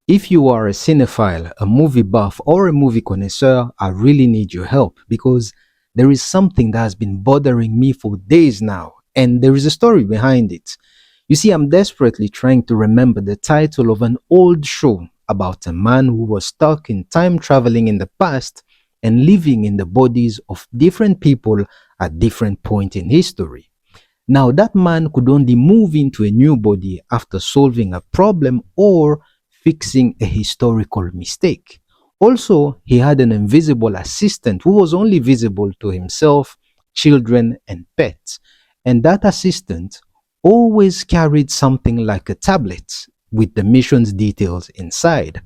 If you are a cinephile, a movie buff, or a movie connoisseur, I really need your help because there is something that has been bothering me for days now, and there is a story behind it. You see, I'm desperately trying to remember the title of an old show about a man who was stuck in time traveling in the past and living in the bodies of different people at different points in history. Now, that man could only move into a new body after solving a problem or fixing a historical mistake. Also, he had an invisible assistant who was only visible to himself, children, and pets. And that assistant always carried something like a tablet with the mission's details inside.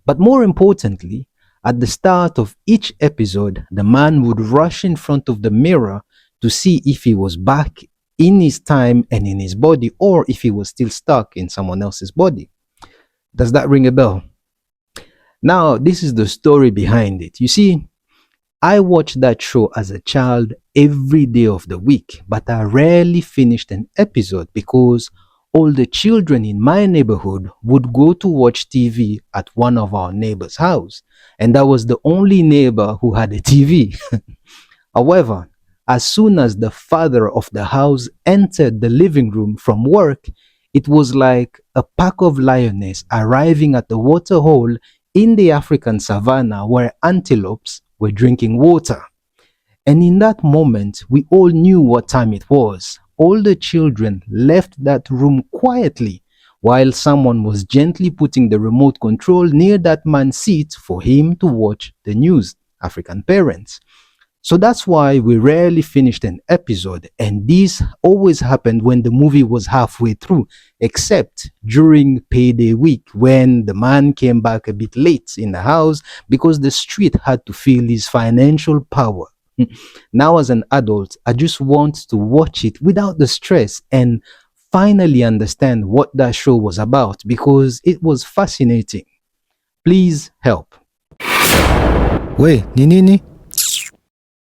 But more importantly, at the start of each episode, the man would rush in front of the mirror to see if he was back in his time and in his body, or if he was still stuck in someone else's body. Does that ring a bell? Now, this is the story behind it. You see, I watched that show as a child every day of the week, but I rarely finished an episode because all the children in my neighborhood would go to watch TV at one of our neighbors' house, and that was the only neighbor who had a TV. However, as soon as the father of the house entered the living room from work, it was like a pack of lioness arriving at the water hole in the African savannah where antelopes were drinking water. And in that moment, we all knew what time it was. All the children left that room quietly while someone was gently putting the remote control near that man's seat for him to watch the news. African parents. So that's why we rarely finished an episode, and this always happened when the movie was halfway through, except during payday week when the man came back a bit late in the house because the street had to feel his financial power. Now, as an adult, I just want to watch it without the stress and finally understand what that show was about because it was fascinating. Please help. We, ni nini?